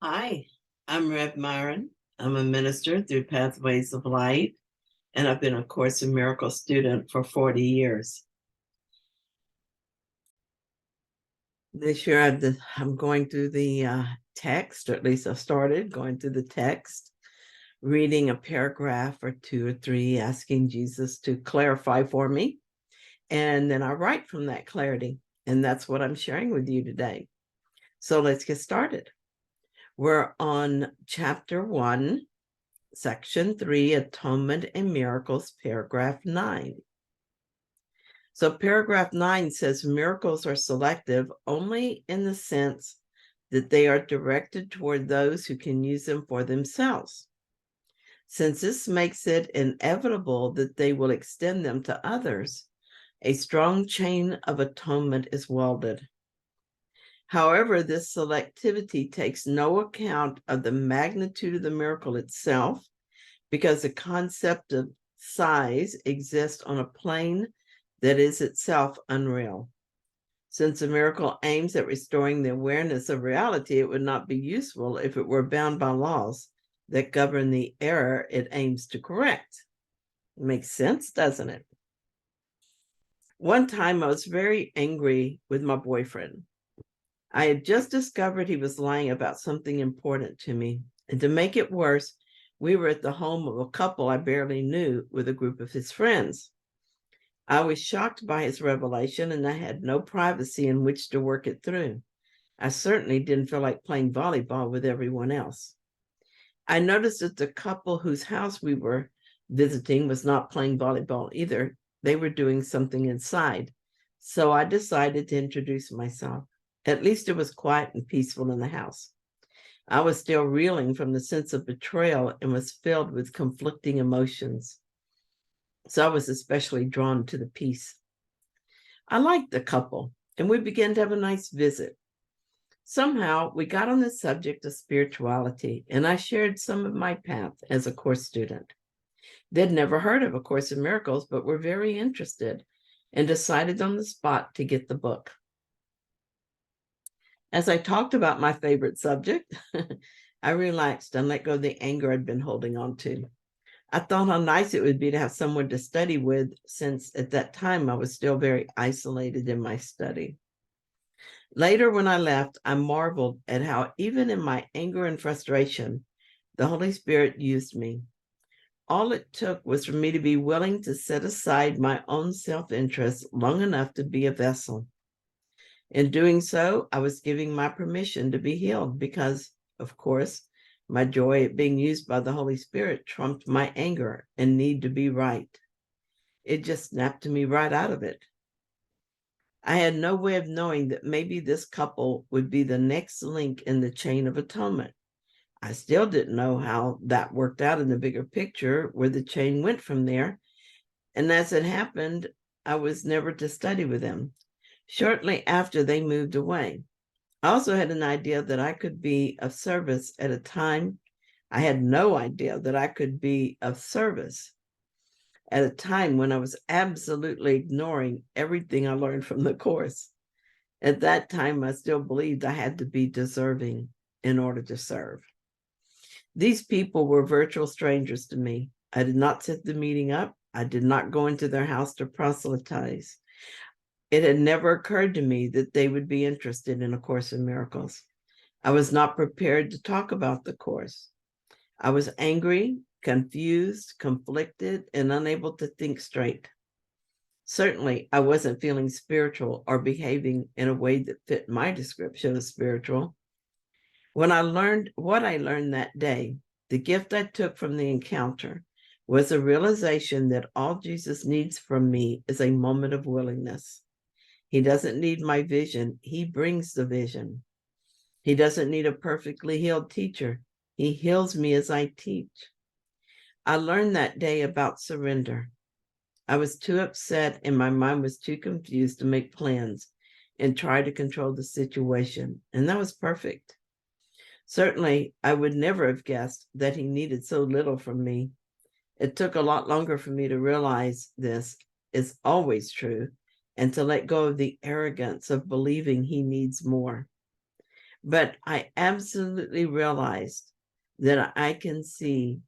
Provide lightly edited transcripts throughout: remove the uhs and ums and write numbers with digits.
Hi, I'm Rev Myron. I'm a minister through Pathways of Light, and I've been a Course in Miracles student for 40 years. This year, I'm going through the text, or at least I started going through the text, reading a paragraph or two or three, asking Jesus to clarify for me. And then I write from that clarity. And that's what I'm sharing with you today. So let's get started. We're on chapter 1, section 3, Atonement and Miracles, paragraph 9. So paragraph 9 says miracles are selective only in the sense that they are directed toward those who can use them for themselves. Since this makes it inevitable that they will extend them to others, a strong chain of atonement is welded. However, this selectivity takes no account of the magnitude of the miracle itself, because the concept of size exists on a plane that is itself unreal. Since the miracle aims at restoring the awareness of reality, it would not be useful if it were bound by laws that govern the error it aims to correct. It makes sense, doesn't it? One time I was very angry with my boyfriend. I had just discovered he was lying about something important to me. And to make it worse, we were at the home of a couple I barely knew with a group of his friends. I was shocked by his revelation, and I had no privacy in which to work it through. I certainly didn't feel like playing volleyball with everyone else. I noticed that the couple whose house we were visiting was not playing volleyball either. They were doing something inside. So I decided to introduce myself. At least it was quiet and peaceful in the house. I was still reeling from the sense of betrayal and was filled with conflicting emotions. So I was especially drawn to the peace. I liked the couple, and we began to have a nice visit. Somehow, we got on the subject of spirituality, and I shared some of my path as a Course student. They'd never heard of A Course in Miracles, but were very interested and decided on the spot to get the book. As I talked about my favorite subject, I relaxed and let go of the anger I'd been holding on to. I thought how nice it would be to have someone to study with, since at that time I was still very isolated in my study. Later, when I left, I marveled at how even in my anger and frustration, the Holy Spirit used me. All it took was for me to be willing to set aside my own self-interest long enough to be a vessel. In doing so, I was giving my permission to be healed because, of course, my joy at being used by the Holy Spirit trumped my anger and need to be right. It just snapped me right out of it. I had no way of knowing that maybe this couple would be the next link in the chain of atonement. I still didn't know how that worked out in the bigger picture, where the chain went from there. And as it happened, I was never to study with them. Shortly after, they moved away. I also had an idea that I could be of service at a time. I had no idea that I could be of service at a time when I was absolutely ignoring everything I learned from the Course. At that time, I still believed I had to be deserving in order to serve. These people were virtual strangers to me. I did not set the meeting up. I did not go into their house to proselytize. It had never occurred to me that they would be interested in A Course in Miracles. I was not prepared to talk about the Course. I was angry, confused, conflicted, and unable to think straight. Certainly, I wasn't feeling spiritual or behaving in a way that fit my description of spiritual. When I learned what I learned that day, the gift I took from the encounter was a realization that all Jesus needs from me is a moment of willingness. He doesn't need my vision. He brings the vision. He doesn't need a perfectly healed teacher. He heals me as I teach. I learned that day about surrender. I was too upset and my mind was too confused to make plans and try to control the situation. And that was perfect. Certainly, I would never have guessed that he needed so little from me. It took a lot longer for me to realize this is always true and to let go of the arrogance of believing he needs more. But I absolutely realized that I can see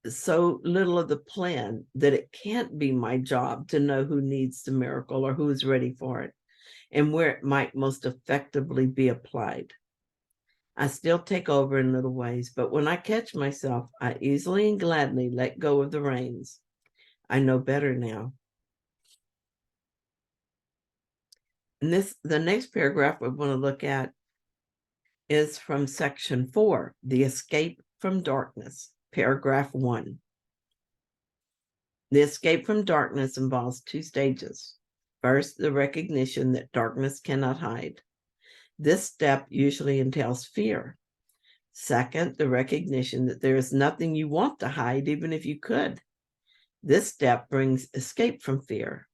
so little of the plan that it can't be my job to know who needs the miracle or who is ready for it and where it might most effectively be applied. I still take over in little ways, but when I catch myself, I easily and gladly let go of the reins. I know better now. And the next paragraph we want to look at is from section 4, the escape from darkness, paragraph 1. The escape from darkness involves 2 stages. First, the recognition that darkness cannot hide. This step usually entails fear. Second, the recognition that there is nothing you want to hide, even if you could. This step brings escape from fear.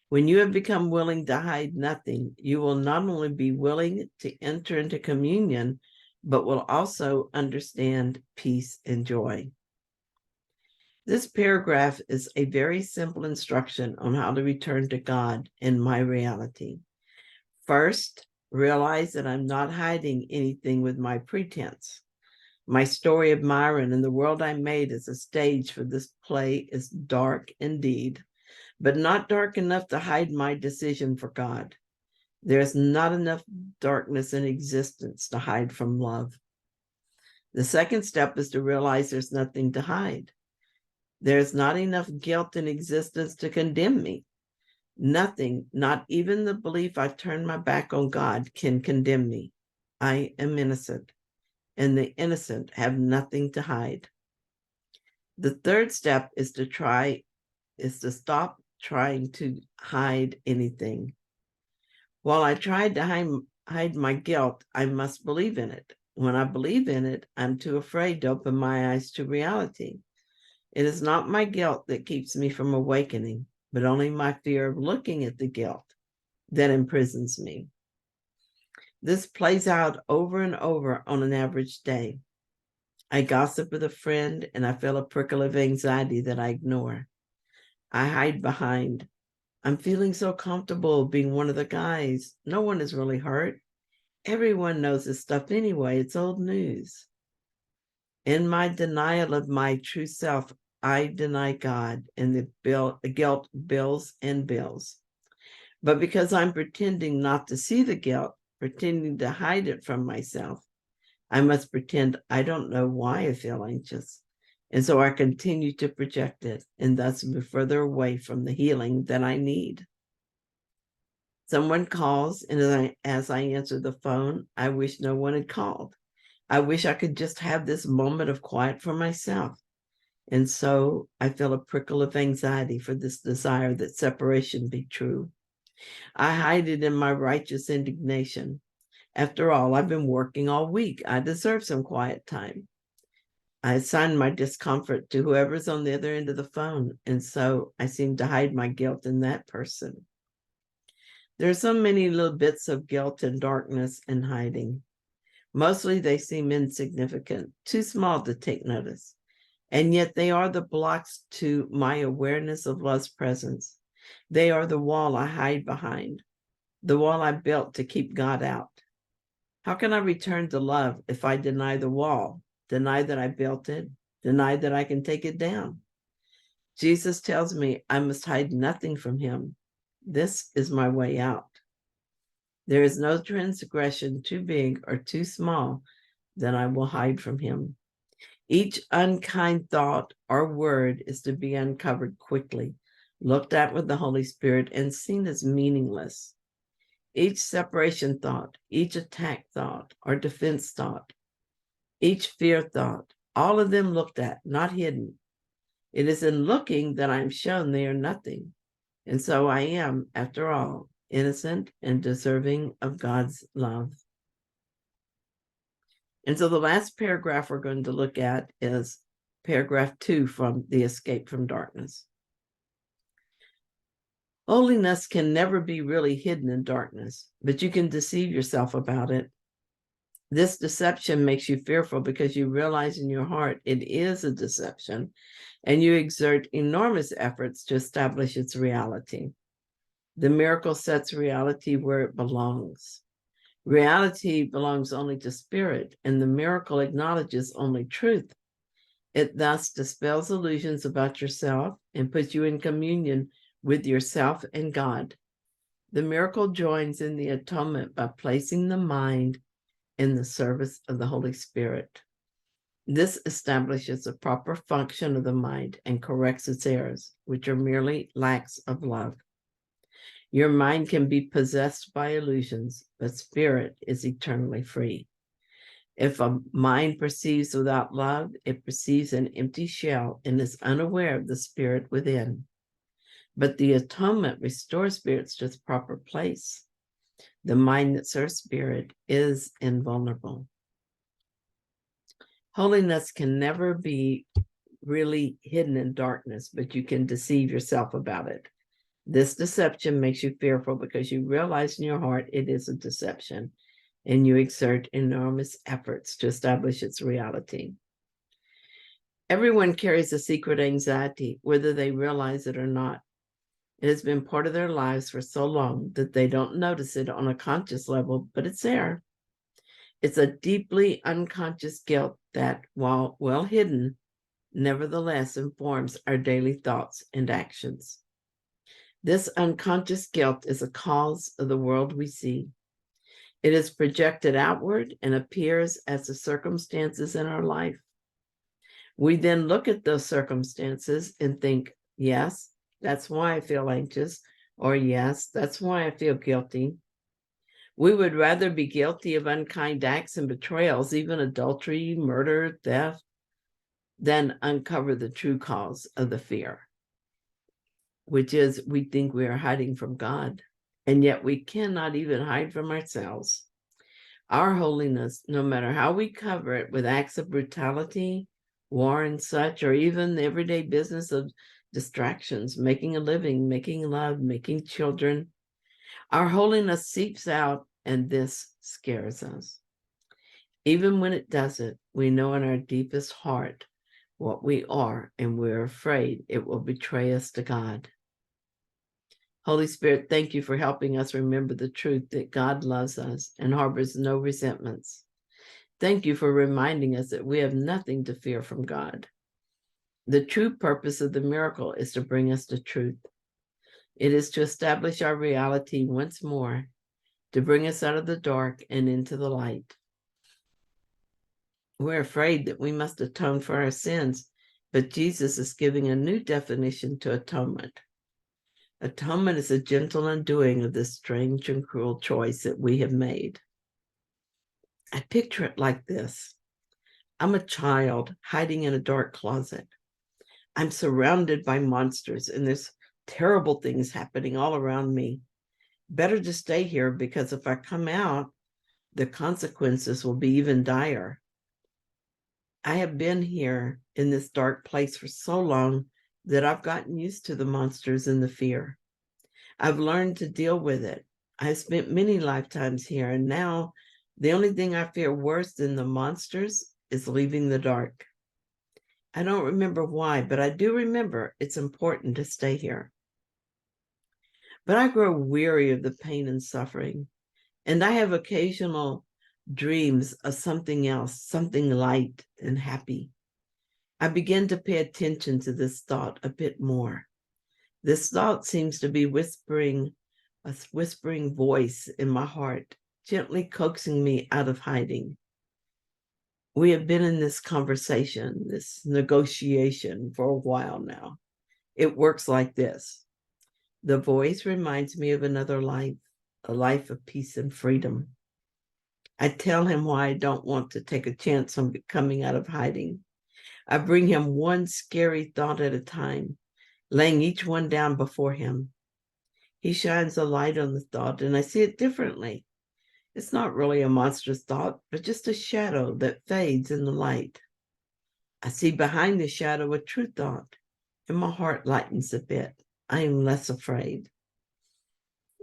When you have become willing to hide nothing, you will not only be willing to enter into communion, but will also understand peace and joy. This paragraph is a very simple instruction on how to return to God in my reality. First, realize that I'm not hiding anything with my pretense. My story of Myron and the world I made as a stage for this play is dark indeed, but not dark enough to hide my decision for God. There's not enough darkness in existence to hide from love. The second step is to realize there's nothing to hide. There's not enough guilt in existence to condemn me. Nothing, not even the belief I've turned my back on God, can condemn me. I am innocent, and the innocent have nothing to hide. The third step is to stop trying to hide anything. While I tried to hide my guilt, I must believe in it. When I believe in it, I'm too afraid to open my eyes to reality. It is not my guilt that keeps me from awakening, but only my fear of looking at the guilt that imprisons me. This plays out over and over on an average day. I gossip with a friend and I feel a prickle of anxiety that I ignore. I hide behind, I'm feeling so comfortable being one of the guys. No one is really hurt. Everyone knows this stuff anyway. It's old news. In my denial of my true self, I deny God and the guilt builds and builds. But because I'm pretending not to see the guilt, pretending to hide it from myself, I must pretend I don't know why I feel anxious. And so I continue to project it and thus move further away from the healing that I need. Someone calls, and as I answer the phone, I wish no one had called. I wish I could just have this moment of quiet for myself. And so I feel a prickle of anxiety for this desire that separation be true. I hide it in my righteous indignation. After all, I've been working all week. I deserve some quiet time. I assign my discomfort to whoever's on the other end of the phone, and so I seem to hide my guilt in that person. There are so many little bits of guilt and darkness and hiding. Mostly they seem insignificant, too small to take notice. And yet they are the blocks to my awareness of love's presence. They are the wall I hide behind, the wall I built to keep God out. How can I return to love if I deny the wall, deny that I built it, deny that I can take it down? Jesus tells me I must hide nothing from him. This is my way out. There is no transgression too big or too small that I will hide from him. Each unkind thought or word is to be uncovered quickly, looked at with the Holy Spirit, and seen as meaningless. Each separation thought, each attack thought or defense thought, each fear thought, all of them looked at, not hidden. It is in looking that I am shown they are nothing. And so I am, after all, innocent and deserving of God's love. And so the last paragraph we're going to look at is paragraph 2 from the Escape from Darkness. Holiness can never be really hidden in darkness, but you can deceive yourself about it. This deception makes you fearful because you realize in your heart it is a deception, and you exert enormous efforts to establish its reality. The miracle sets reality where it belongs. Reality belongs only to spirit, and the miracle acknowledges only truth. It thus dispels illusions about yourself and puts you in communion with yourself and God. The miracle joins in the atonement by placing the mind in the service of the Holy Spirit. This establishes the proper function of the mind and corrects its errors, which are merely lacks of love. Your mind can be possessed by illusions, but spirit is eternally free. If a mind perceives without love, it perceives an empty shell and is unaware of the spirit within. But the atonement restores spirits to its proper place. The mind that serves spirit is invulnerable. Holiness can never be really hidden in darkness, but you can deceive yourself about it. This deception makes you fearful because you realize in your heart it is a deception, and you exert enormous efforts to establish its reality. Everyone carries a secret anxiety, whether they realize it or not. It has been part of their lives for so long that they don't notice it on a conscious level, but it's there. It's a deeply unconscious guilt that, while well hidden, nevertheless informs our daily thoughts and actions. This unconscious guilt is a cause of the world we see. It is projected outward and appears as the circumstances in our life. We then look at those circumstances and think, yes, that's why I feel anxious, or yes, that's why I feel guilty. We would rather be guilty of unkind acts and betrayals, even adultery, murder, theft, than uncover the true cause of the fear, which is we think we are hiding from God, and yet we cannot even hide from ourselves. Our holiness, no matter how we cover it with acts of brutality, war and such, or even the everyday business of distractions, making a living, making love, making children, our holiness seeps out, and this scares us. Even when it doesn't, we know in our deepest heart what we are, and we're afraid it will betray us to God. Holy Spirit, thank you for helping us remember the truth that God loves us and harbors no resentments. Thank you for reminding us that we have nothing to fear from God. The true purpose of the miracle is to bring us to truth. It is to establish our reality once more, to bring us out of the dark and into the light. We're afraid that we must atone for our sins, but Jesus is giving a new definition to atonement. Atonement is a gentle undoing of this strange and cruel choice that we have made. I picture it like this. I'm a child hiding in a dark closet. I'm surrounded by monsters, and there's terrible things happening all around me. Better to stay here, because if I come out, the consequences will be even dire. I have been here in this dark place for so long that I've gotten used to the monsters and the fear. I've learned to deal with it. I've spent many lifetimes here, and now the only thing I fear worse than the monsters is leaving the dark. I don't remember why, but I do remember it's important to stay here. But I grow weary of the pain and suffering, and I have occasional dreams of something else, something light and happy. I begin to pay attention to this thought a bit more. This thought seems to be a whispering voice in my heart, gently coaxing me out of hiding. We have been in this conversation, this negotiation for a while now. It works like this. The voice reminds me of another life, a life of peace and freedom. I tell him why I don't want to take a chance on coming out of hiding. I bring him one scary thought at a time, laying each one down before him. He shines a light on the thought, and I see it differently. It's not really a monstrous thought, but just a shadow that fades in the light. I see behind the shadow a true thought, and my heart lightens a bit. I am less afraid.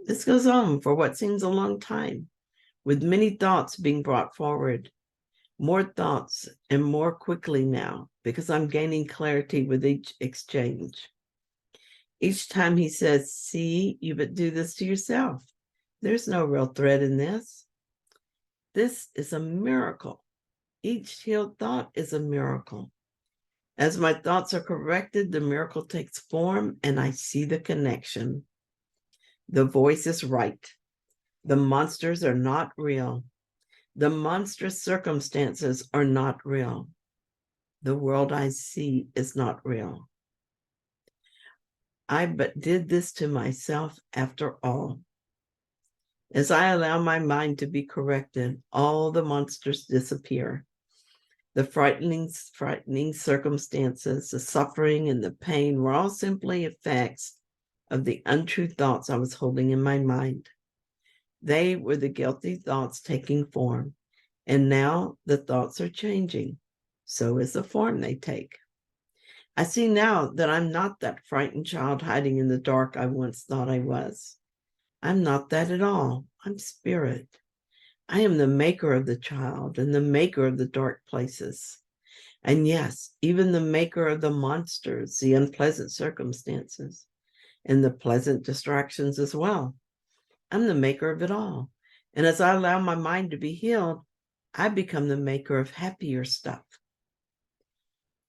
This goes on for what seems a long time, with many thoughts being brought forward. More thoughts, and more quickly now, because I'm gaining clarity with each exchange. Each time he says, see, you but do this to yourself. There's no real threat in this. This is a miracle. Each healed thought is a miracle. As my thoughts are corrected, the miracle takes form and I see the connection. The voice is right. The monsters are not real. The monstrous circumstances are not real. The world I see is not real. I but did this to myself after all. As I allow my mind to be corrected, all the monsters disappear. The frightening circumstances, the suffering and the pain were all simply effects of the untrue thoughts I was holding in my mind. They were the guilty thoughts taking form, and now the thoughts are changing. So is the form they take. I see now that I'm not that frightened child hiding in the dark I once thought I was. I'm not that at all. I'm spirit. I am the maker of the child and the maker of the dark places. And yes, even the maker of the monsters, the unpleasant circumstances, and the pleasant distractions as well. I'm the maker of it all. And as I allow my mind to be healed, I become the maker of happier stuff.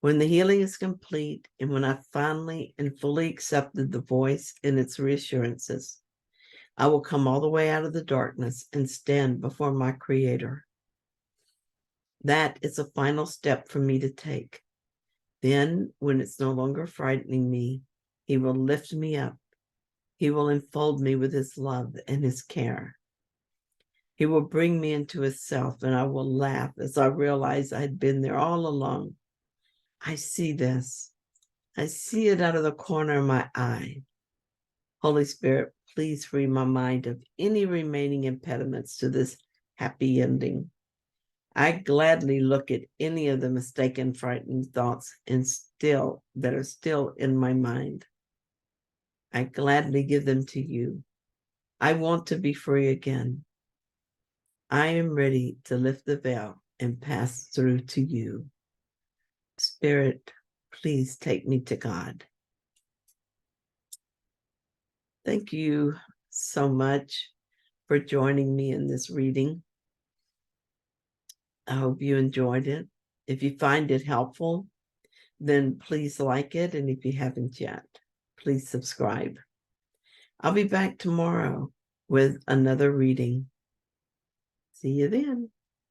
When the healing is complete, and when I finally and fully accepted the voice and its reassurances, I will come all the way out of the darkness and stand before my Creator. That is a final step for me to take. Then, when it's no longer frightening me, He will lift me up. He will enfold me with His love and His care. He will bring me into His self, and I will laugh as I realize I had been there all along. I see this. I see it out of the corner of my eye. Holy Spirit, please free my mind of any remaining impediments to this happy ending. I gladly look at any of the mistaken, frightened thoughts that are still in my mind. I gladly give them to you. I want to be free again. I am ready to lift the veil and pass through to you. Spirit, please take me to God. Thank you so much for joining me in this reading. I hope you enjoyed it. If you find it helpful, then please like it. And if you haven't yet, please subscribe. I'll be back tomorrow with another reading. See you then.